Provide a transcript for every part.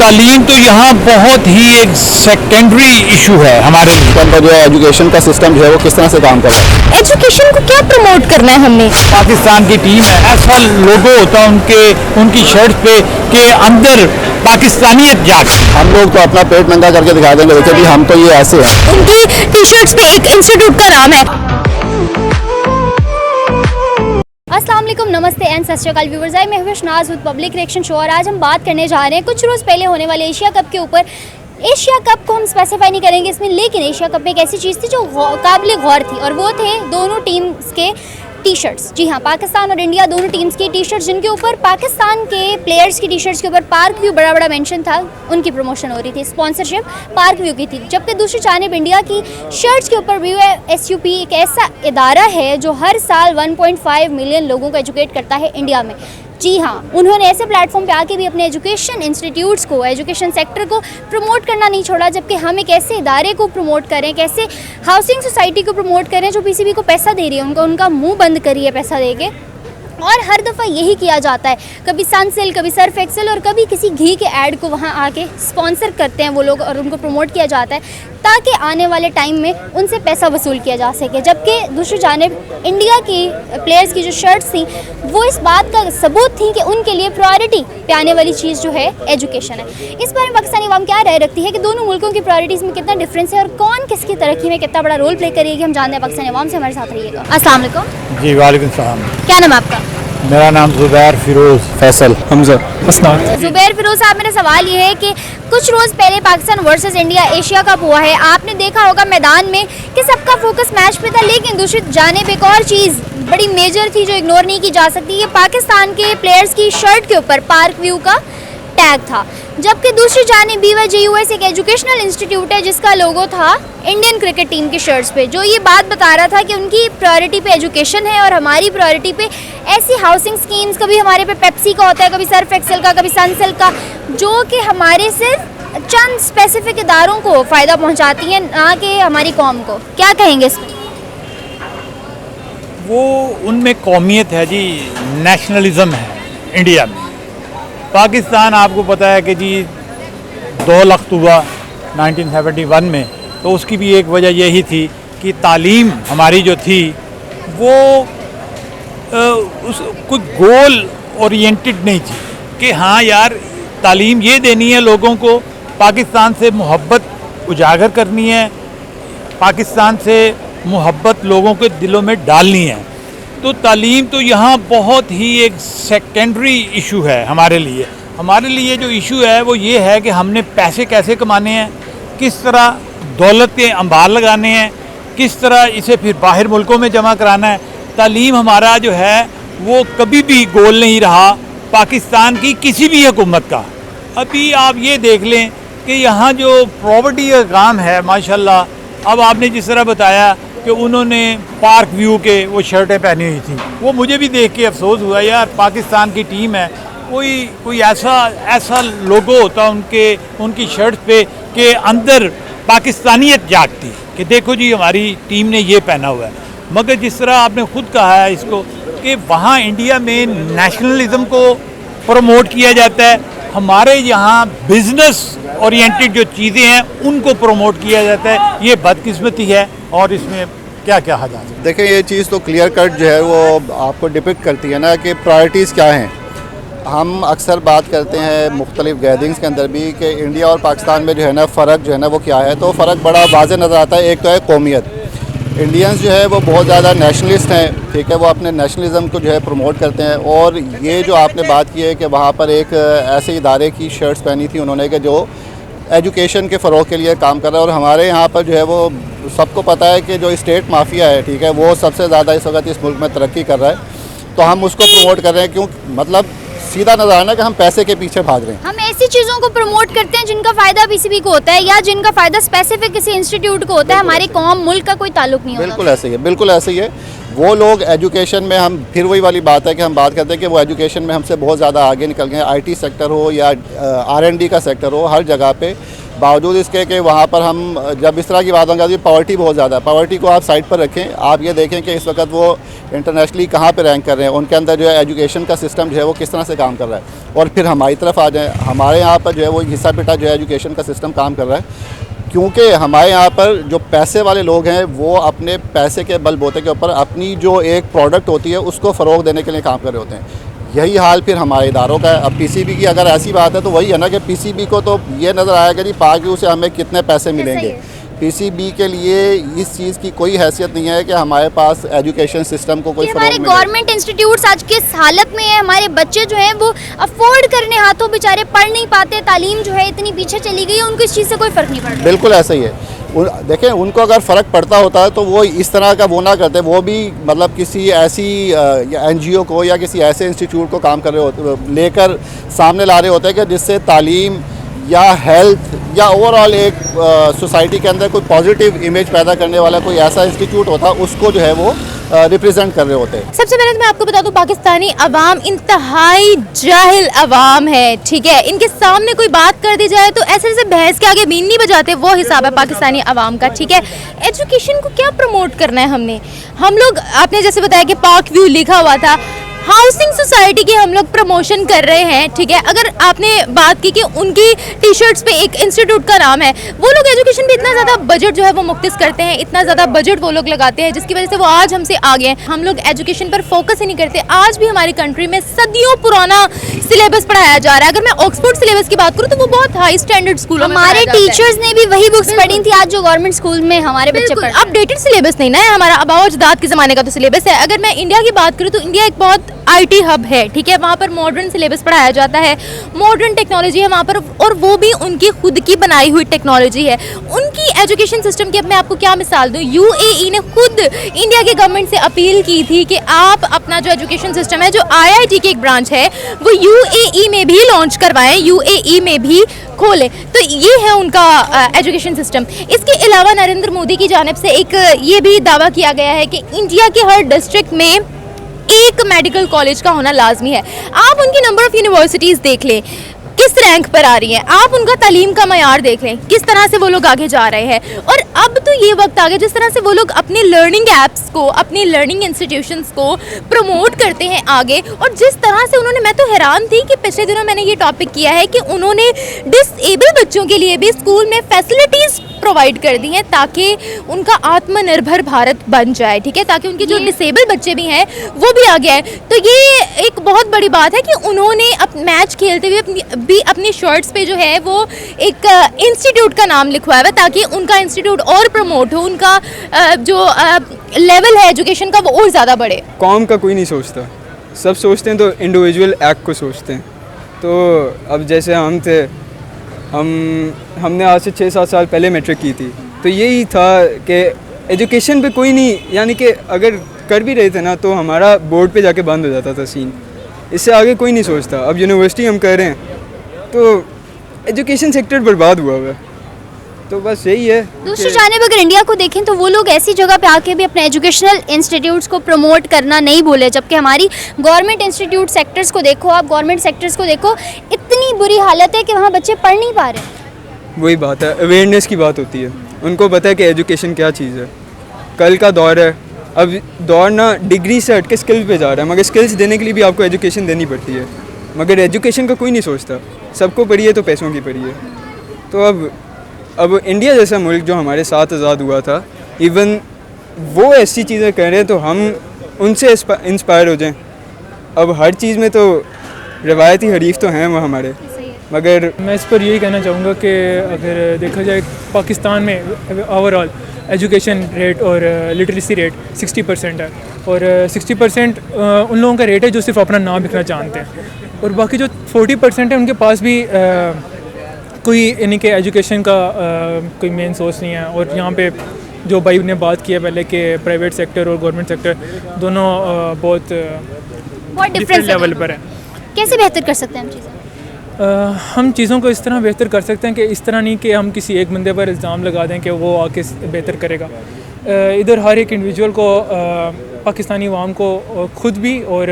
तालीम तो यहाँ बहुत ही एक सेकेंडरी इशू है हमारे लिए। जो एजुकेशन का सिस्टम जो है वो किस तरह से काम कर रहा है। एजुकेशन को क्या प्रमोट करना है हमने। पाकिस्तान की टीम है, ऐसा लोगो होता है उनकी शर्ट पे के अंदर पाकिस्तानियत जाग। हम लोग तो अपना पेट नंगा करके दिखा देंगे, देखिए भी हम तो ये ऐसे हैं। उनकी टी शर्ट्स पे एक इंस्टीट्यूट का नाम है। अस्सलाम वालेकुम, नमस्ते एंड सत श्री अकाल व्यूअर्स। मैं हूं Shahnaz with public reaction show और आज हम बात करने जा रहे हैं कुछ रोज़ पहले होने वाले एशिया कप के ऊपर। एशिया कप को हम स्पेसिफाई नहीं करेंगे इसमें, लेकिन एशिया कप में एक ऐसी चीज़ थी जो काबिल गौर थी और वो थे दोनों टीम्स के टी शर्ट्स। जी हाँ, पाकिस्तान और इंडिया दोनों टीम्स की टी शर्ट्स, जिनके ऊपर पाकिस्तान के प्लेयर्स की टी शर्ट्स के ऊपर पार्क व्यू बड़ा मेंशन था, उनकी प्रमोशन हो रही थी, स्पॉन्सरशिप पार्क व्यू की थी। जबकि दूसरी जानिब इंडिया की शर्ट्स के ऊपर व्यू है। SUP एक ऐसा इदारा है जो हर साल 1.5 मिलियन लोगों को एजुकेट करता है इंडिया में। जी हाँ, उन्होंने ऐसे प्लेटफॉर्म पे आके भी अपने एजुकेशन इंस्टीट्यूट्स को, एजुकेशन सेक्टर को प्रमोट करना नहीं छोड़ा। जबकि हम एक ऐसे इदारे को प्रमोट करें, कैसे हाउसिंग सोसाइटी को प्रमोट करें जो PCB को पैसा दे रही है, उनका मुंह बंद करिए पैसा देके। और हर दफ़ा यही किया जाता है, कभी सनसिल्क, कभी सर्फ एक्सेल और कभी किसी घी के ऐड को वहाँ आके स्पॉन्सर करते हैं वो लोग और उनको प्रमोट किया जाता है ताकि आने वाले टाइम में उनसे पैसा वसूल किया जा सके। जबकि दूसरी जानिब इंडिया की प्लेयर्स की जो शर्ट्स थी वो इस बात का सबूत थी कि उनके लिए प्रायोरिटी पे आने वाली चीज़ जो है एजुकेशन है। इस बारे में पाकिस्तानी अवाम क्या राय रखती है कि दोनों मुल्कों की प्रायोरिटीज़ में कितना डिफरेंस है और कौन किसकी तरक्की में कितना बड़ा रोल प्ले करेगी, हम जानते हैं पाकिस्तानी अवाम से। हमारे साथ रहिएगा। अस्सलाम वालेकुम। जी वालेकुम सलाम। क्या नाम है आपका? मेरा नाम जुबैर फिरोज फैसल हमजा मसनाद। जुबैर फिरोज साहब, मेरा सवाल ये है कि कुछ रोज़ पहले Pakistan versus India Asia cup हुआ है, आपने देखा होगा मैदान में कि सबका फोकस मैच पे था, लेकिन दूसरी जानिब एक और चीज़ बड़ी मेजर थी जो इग्नोर नहीं की जा सकती। ये पाकिस्तान के प्लेयर्स की शर्ट के ऊपर पार्क व्यू का टैग था। जबकि दूसरी जानिब BYJUS एक एजुकेशनल इंस्टीट्यूट है जिसका लोगो था इंडियन क्रिकेट टीम की शर्ट्स पे, जो ये बात बता रहा था कि उनकी प्रायोरिटी पे एजुकेशन है और हमारी प्रायोरिटी पे ऐसी हाउसिंग स्कीम्स, कभी हमारे पे पेप्सी का होता है, कभी सर्फ एक्सेल का, कभी सनसिल्क का, जो कि हमारे सिर्फ चंद स्पेसिफिक इदारों को फ़ायदा पहुंचाती हैं, ना कि हमारी कौम को। क्या कहेंगे इसमें? वो उनमें कौमियत है जी, नेशनलिज्म है इंडिया में। पाकिस्तान आपको पता है कि जी 2 अक्टूबर 1971 में, तो उसकी भी एक वजह यही थी कि तालीम हमारी जो थी वो उस कुछ गोल ओरिएंटेड नहीं थी कि हाँ यार तालीम ये देनी है लोगों को, पाकिस्तान से मोहब्बत उजागर करनी है, पाकिस्तान से मोहब्बत लोगों के दिलों में डालनी है। तो तालीम तो यहाँ बहुत ही एक सेकेंडरी इशू है हमारे लिए। हमारे लिए जो इशू है वो ये है कि हमने पैसे कैसे कमाने हैं, किस तरह दौलत के अंबार लगाने हैं, किस तरह इसे फिर बाहर मुल्कों में जमा कराना है। तालीम हमारा जो है वो कभी भी गोल नहीं रहा पाकिस्तान की किसी भी हुकूमत का। अभी आप ये देख लें कि यहाँ जो प्रॉपर्टी का काम है माशाल्लाह, अब आपने जिस तरह बताया कि उन्होंने पार्क व्यू के वो शर्टें पहनी हुई थी, वो मुझे भी देख के अफसोस हुआ यार, पाकिस्तान की टीम है, कोई ऐसा लोगो होता उनकी शर्ट पे के अंदर पाकिस्तानियत जागती कि देखो जी हमारी टीम ने ये पहना हुआ है। मगर जिस तरह आपने खुद कहा है इसको कि वहाँ इंडिया में नेशनलिज्म को प्रमोट किया जाता है, हमारे यहाँ बिजनेस ओरिएंटेड जो चीज़ें हैं उनको प्रमोट किया जाता है। ये बदकिस्मती है और इसमें क्या क्या हद है। देखिए ये चीज़ तो क्लियर कट जो है वो आपको डिपिक्ट करती है ना कि प्रायोरिटीज़ क्या हैं। हम अक्सर बात करते हैं मुख्तलिफ गैदरिंग्स के अंदर भी कि इंडिया और पाकिस्तान में जो है ना फ़र्क जो है ना वो क्या है, तो फ़र्क बड़ा वाज़ेह नज़र आता है। एक तो है कौमियत, इंडियंस जो है वो बहुत ज़्यादा नेशनलिस्ट हैं, ठीक है, वो अपने नेशनलिज्म को जो है प्रमोट करते हैं। और ये जो आपने बात की है कि वहाँ पर एक ऐसे इदारे की शर्ट्स पहनी थी उन्होंने कि जो एजुकेशन के फ़रोग़ के लिए काम कर रहा है। और हमारे यहाँ पर जो है वो सबको पता है कि जो स्टेट माफिया है, ठीक है, वो सबसे ज़्यादा इस वक्त इस मुल्क में तरक्की कर रहा है, तो हम उसको प्रमोट कर रहे हैं। क्यों? मतलब सीधा नजर आना कि हम पैसे के पीछे भाग रहे हैं। हम ऐसी चीज़ों को प्रमोट करते हैं जिनका फ़ायदा PCB को होता है या जिनका फ़ायदा स्पेसिफिक किसी इंस्टीट्यूट को होता है, हमारी कौम मुल्क का कोई ताल्लुक नहीं होता। बिल्कुल ऐसे ही है, बिल्कुल ऐसे ही है। वो लोग एजुकेशन में, हम फिर वही वाली बात है कि हम बात करते हैं कि वो एजुकेशन में हमसे बहुत ज़्यादा आगे निकल गए। IT सेक्टर हो या R&D का सेक्टर हो, हर जगह पे बावजूद इसके कि वहाँ पर हम जब इस तरह की बात होगी, पॉवर्टी बहुत ज़्यादा है। पॉवर्टी को आप साइड पर रखें, आप ये देखें कि इस वक्त वो इंटरनेशनली कहाँ पे रैंक कर रहे हैं, उनके अंदर जो है एजुकेशन का सिस्टम जो है वो किस तरह से काम कर रहा है। और फिर हमारी तरफ आ जाए, हमारे यहाँ पर जो है वो घिसा पिटा जो है एजुकेशन का सिस्टम काम कर रहा है, क्योंकि हमारे यहाँ पर जो पैसे वाले लोग हैं वो अपने पैसे के बलबूते के ऊपर अपनी जो एक प्रोडक्ट होती है उसको फ़रोग देने के लिए काम कर रहे होते हैं। यही हाल फिर हमारे इदारों का है। अब पीसीबी की अगर ऐसी बात है तो वही है ना कि पीसीबी को तो ये नज़र आएगा जी पाकव्यू से हमें कितने पैसे मिलेंगे। पीसीबी के लिए इस चीज़ की कोई हैसियत नहीं है कि हमारे पास एजुकेशन सिस्टम को कोई हमारे गवर्नमेंट इंस्टीट्यूट्स आज किस हालत में है, हमारे बच्चे जो हैं वो अफोर्ड करने हाथों बेचारे पढ़ नहीं पाते, तालीम जो है इतनी पीछे चली गई है, उनको इस चीज़ से कोई फ़र्क नहीं पड़ रहा। बिल्कुल ऐसा ही है। देखें, उनको अगर फ़र्क पड़ता होता है तो वो इस तरह का वो ना करते, वो भी मतलब किसी ऐसी एनजीओ को या किसी ऐसे इंस्टीट्यूट को काम कर रहे होते लेकर सामने ला रहे होते हैं कि जिससे तालीम या हेल्थ या ओवरऑल एक सोसाइटी के अंदर कोई पॉजिटिव इमेज पैदा करने वाला कोई ऐसा इंस्टीट्यूट होता, उसको जो है वो रिप्रेजेंट कर रहे होते हैं। सबसे पहले तो मैं आपको बता दूं, पाकिस्तानी अवाम इंतहाई जाहिल अवाम है, ठीक है। इनके सामने कोई बात कर दी जाए तो ऐसे जैसे भैंस के आगे बीन नहीं बजाते, वो हिसाब है पाकिस्तानी अवाम का, ठीक है। एजुकेशन को क्या प्रमोट करना है हमने, हम लोग, आपने जैसे बताया कि पाकव्यू लिखा हुआ था, हाउसिंग सोसाइटी की हम लोग प्रमोशन कर रहे हैं, ठीक है। अगर आपने बात की कि उनकी टी शर्ट्स पे एक इंस्टीट्यूट का नाम है, वो लोग एजुकेशन पे इतना ज़्यादा बजट जो है वो मुख्तिस करते हैं, इतना ज़्यादा बजट वो लोग लगाते हैं जिसकी वजह से वो आज हमसे आगे हैं। हम लोग एजुकेशन पर फोकस ही नहीं करते। आज भी हमारी कंट्री में सदियों पुराना सिलेबस पढ़ाया जा रहा है। अगर मैं ऑक्सफोर्ड सिलेबस की बात करूँ तो वो बहुत हाई स्टैंडर्ड स्कूल, हमारे टीचर्स ने भी वही बुक्स पढ़ी थी आज जो गवर्नमेंट स्कूल में हमारे बच्चे पढ़। अपडेटेड सिलेबस नहीं ना है हमारा, अबाव अजदाद के ज़माने का तो सिलेबस है। अगर मैं इंडिया की बात करूँ तो इंडिया एक बहुत आईटी हब है, ठीक है। वहाँ पर मॉडर्न सिलेबस पढ़ाया जाता है, मॉडर्न टेक्नोलॉजी है वहाँ पर, और वो भी उनकी खुद की बनाई हुई टेक्नोलॉजी है। उनकी एजुकेशन सिस्टम की अब मैं आपको क्या मिसाल दूँ, यूएई ने खुद इंडिया की गवर्नमेंट से अपील की थी कि आप अपना जो एजुकेशन सिस्टम है, जो आईआईटी की एक ब्रांच है, वो यूएई में भी लॉन्च करवाएं, यूएई में भी खोले। तो ये है उनका एजुकेशन सिस्टम। इसके अलावा नरेंद्र मोदी की जानिब से एक ये भी दावा किया गया है कि इंडिया के हर डिस्ट्रिक्ट में एक मेडिकल कॉलेज का होना लाजमी है। आप उनकी नंबर ऑफ यूनिवर्सिटीज़ देख लें किस रैंक पर आ रही हैं, आप उनका तालीम का मयार देख लें किस तरह से वो लोग आगे जा रहे हैं। और अब तो ये वक्त आ गया जिस तरह से वो लोग अपने लर्निंग ऐप्स को, अपनी लर्निंग इंस्टीट्यूशंस को प्रमोट करते हैं आगे, और जिस तरह से उन्होंने, मैं तो हैरान थी कि पिछले दिनों मैंने ये टॉपिक किया है कि उन्होंने डिसेबल बच्चों के लिए भी स्कूल में फैसिलिटीज़ प्रोवाइड कर दी हैं ताकि उनका आत्मनिर्भर भारत बन जाए, ठीक है, ताकि उनके जो डिसेबल बच्चे भी हैं वो भी आगे आए। तो ये एक बहुत बड़ी बात है कि उन्होंने मैच खेलते हुए अपनी शर्ट्स पे जो है वो एक इंस्टीट्यूट का नाम लिखवाया हुआ ताकि उनका इंस्टीट्यूट और प्रमोट हो, उनका जो लेवल है एजुकेशन का वो और ज़्यादा बढ़े। कौम का कोई नहीं सोचता, सब सोचते हैं तो इंडिविजुअल एक्ट को सोचते हैं। तो अब जैसे हम थे, हमने आज से 6-7 साल पहले मैट्रिक की थी, तो यही था कि एजुकेशन पे कोई नहीं, यानी कि अगर कर भी रहे थे ना तो हमारा बोर्ड पे जाके बंद हो जाता था सीन, इससे आगे कोई नहीं सोचता। अब यूनिवर्सिटी हम कर रहे हैं तो एजुकेशन सेक्टर बर्बाद हुआ हुआ है, तो बस यही है। दूसरी जानिब अगर इंडिया को देखें तो वो लोग ऐसी जगह पे आके भी अपने एजुकेशनल इंस्टीट्यूट्स को प्रमोट करना नहीं भूले, जबकि हमारी गवर्नमेंट इंस्टीट्यूट सेक्टर्स को देखो, आप गवर्नमेंट सेक्टर्स को देखो, इतनी बुरी हालत है कि वहाँ बच्चे पढ़ नहीं पा रहे। वही बात है, अवेयरनेस की बात होती है, उनको पता है कि एजुकेशन क्या चीज़ है, कल का दौर है। अब दौर ना डिग्री से हट के स्किल पे जा रहा है, मगर स्किल्स देने के लिए भी आपको एजुकेशन देनी पड़ती है, मगर एजुकेशन का कोई नहीं सोचता, सबको पढ़िए तो पैसों की पढ़िए। तो अब इंडिया जैसा मुल्क जो हमारे साथ आज़ाद हुआ था, इवन वो ऐसी चीज़ें कर रहे हैं तो हम उनसे इंस्पायर हो जाएं। अब हर चीज़ में तो रवायती हरीफ तो हैं वो हमारे, मगर मैं इस पर यही कहना चाहूँगा कि अगर देखा जाए पाकिस्तान में ओवरऑल एजुकेशन रेट और लिटरेसी रेट 60% है, और 60% उन लोगों का रेट है जो सिर्फ अपना नाम लिखना जानते हैं, और बाकी जो 40% है उनके पास भी कोई यानी कि एजुकेशन का कोई मेन सोर्स नहीं है। और यहाँ पे जो भाई ने बात की है पहले कि प्राइवेट सेक्टर और गवर्नमेंट सेक्टर दोनों बहुत डिफरेंट लेवल पर है। कैसे बेहतर कर सकते हैं हम चीज़ें? हम चीज़ों को इस तरह बेहतर कर सकते हैं कि इस तरह नहीं कि हम किसी एक बंदे पर इल्ज़ाम लगा दें कि वो आके बेहतर करेगा। इधर हर एक इंडिविजुअल को, पाकिस्तानी अवाम को खुद भी और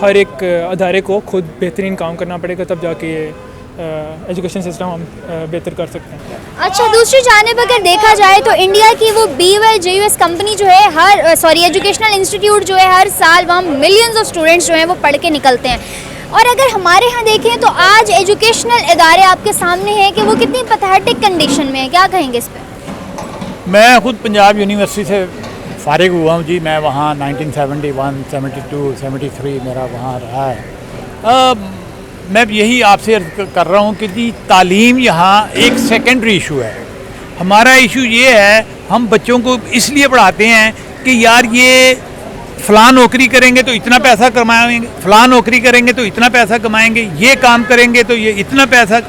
हर एक अदारे को खुद बेहतरीन काम करना पड़ेगा, तब जाके ये एजुकेशन सिस्टम हम बेहतर कर सकते हैं। अच्छा, दूसरी जानिब अगर देखा जाए तो इंडिया की वो BYJUS कंपनी जो है एजुकेशनल इंस्टीट्यूट जो है हर साल वहाँ मिलियंस ऑफ स्टूडेंट्स जो हैं वो पढ़ के निकलते हैं। और अगर हमारे यहाँ देखें तो आज एजुकेशनल इदारे आपके सामने हैं कि वो कितनी पैथेटिक कंडीशन में है, क्या कहेंगे इस पर? मैं खुद पंजाब यूनिवर्सिटी से फारिग हुआ हूँ जी। मैं वहाँ 1971, 72, 73 मेरा वहाँ रहा है। मैं यही आपसे अर्ज़ कर रहा हूँ कि जी तालीम यहाँ एक सेकेंडरी इशू है। हमारा इशू ये है, हम बच्चों को इसलिए पढ़ाते हैं कि यार ये फ़लाँ नौकरी करेंगे तो इतना पैसा कमाएंगे, फ़लाँ नौकरी करेंगे तो इतना पैसा कमाएंगे, ये काम करेंगे तो ये इतना पैसा।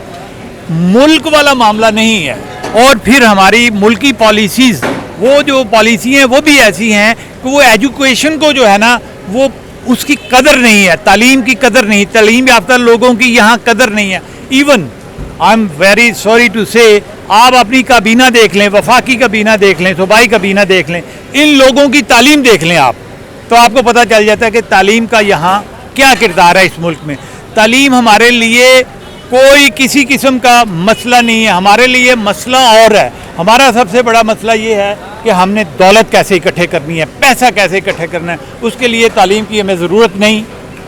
मुल्क वाला मामला नहीं है। और फिर हमारी मुल्क की पॉलिसीज़, वो जो पॉलिसी हैं वो भी ऐसी हैं कि वो एजुकेशन को जो है ना वो उसकी कदर नहीं है, तालीम की कदर नहीं, तालीम याफ्ता लोगों की यहाँ कदर नहीं है। Even I am very sorry to say, आप अपनी काबीना देख लें, वफाकी काबीना देख लें, सूबाई काबीना देख लें, इन लोगों की तालीम देख लें आप, तो आपको पता चल जाता है कि तालीम का यहाँ क्या किरदार है इस मुल्क में। तालीम हमारे लिए कोई किसी किस्म का मसला नहीं है, हमारे लिए मसला और है। हमारा सबसे बड़ा मसला ये है कि हमने दौलत कैसे इकट्ठे करनी है, पैसा कैसे इकट्ठे करना है, उसके लिए तालीम की हमें ज़रूरत नहीं।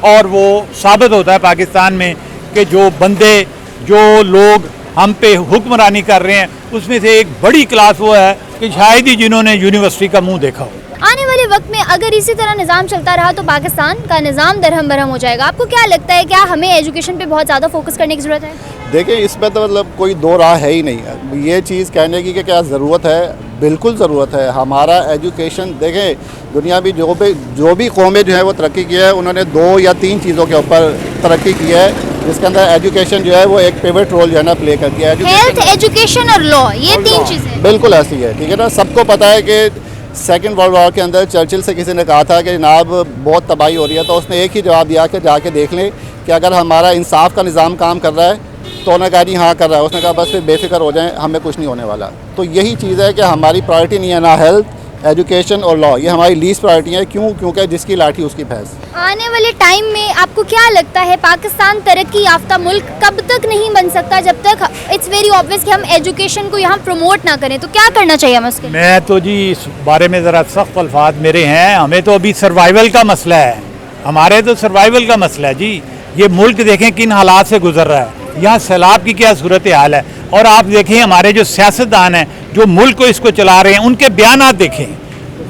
और वो साबित होता है पाकिस्तान में कि जो बंदे, जो लोग हम पे हुक्मरानी कर रहे हैं, उसमें से एक बड़ी क्लास वो है कि शायद ही जिन्होंने यूनिवर्सिटी का मुंह देखा हो। आने वाले वक्त में अगर इसी तरह निज़ाम चलता रहा तो पाकिस्तान का निज़ाम दरहम बरहम हो जाएगा। आपको क्या लगता है, क्या हमें एजुकेशन पे बहुत ज़्यादा फोकस करने की ज़रूरत है? देखिए, इसमें तो मतलब कोई दो राह है ही नहीं। ये चीज़ कहने की कि क्या ज़रूरत है, बिल्कुल ज़रूरत है। हमारा एजुकेशन देखें, दुनिया में जो भी कौमें जो है वो तरक्की की है, उन्होंने 2 या 3 चीज़ों के ऊपर तरक्की की है, जिसके अंदर एजुकेशन जो है वो एक पिवट रोल जो है ना प्ले करती है। हेल्थ, एजुकेशन और लॉ, ये 3 चीज़ें बिल्कुल ऐसी है, ठीक है ना। सबको पता है कि सेकेंड वर्ल्ड वॉर के अंदर चर्चिल से किसी ने कहा था कि जनाब बहुत तबाही हो रही है, तो उसने एक ही जवाब दिया कि जाके देख लें कि अगर हमारा इंसाफ का निज़ाम काम कर रहा है तो उन्होंने कहा नहीं हाँ कर रहा है। उसने कहा बस फिर बेफिक्र हो जाएं, हमें कुछ नहीं होने वाला। तो यही चीज़ है कि हमारी प्रायोरिटी नहीं है ना हेल्थ, एजुकेशन और लॉ, ये हमारी लीस्ट प्रायोरिटी है। क्यों? क्योंकि जिसकी लाठी उसकी भैंस। आने वाले टाइम में आपको क्या लगता है पाकिस्तान तरक्की याफ्ता मुल्क कब तक नहीं बन सकता जब तक इट्स वेरी ऑब्वियस कि हम एजुकेशन को यहाँ प्रमोट ना करें? तो क्या करना चाहिए हमें उसके लिए? मैं तो जी इस बारे में ज़रा सख्त अल्फाज मेरे हैं। हमें तो अभी सर्वाइवल का मसला है, हमारे तो सर्वाइवल का मसला है जी। ये मुल्क देखें किन हालात से गुजर रहा है, यहाँ सैलाब की क्या सूरत हाल है। और आप देखें हमारे जो सियासतदान हैं जो मुल्क को इसको चला रहे हैं, उनके बयानात देखें,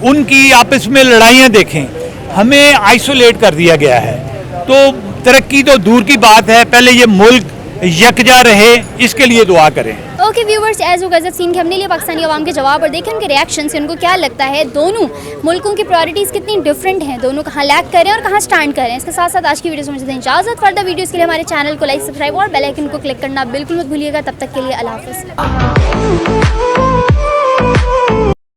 उनकी आपस में लड़ाइयाँ देखें। हमें आइसोलेट कर दिया गया है। तो तरक्की तो दूर की बात है, पहले ये मुल्क यकजा रहे, इसके लिए दुआ करें। Okay viewers, as you guys have seen कि हमने लिए पाकिस्तानी अवाम के जवाब और देखें उनके रिएक्शन से उनको क्या लगता है, दोनों मुल्कों की प्रायोरिटीज़ कितनी डिफरेंट हैं, दोनों कहाँ लैग करें और कहाँ स्टैंड करें। इसके साथ साथ आज की वीडियो से मुझे दें इजाज़त। फर्दर वीडियोज़ के लिए हमारे चैनल को लाइक, सब्सक्राइब और बेल आइकन को क्लिक करना बिल्कुल मत भूलिएगा। तब तक के लिए अल्लाह हाफ़िज़।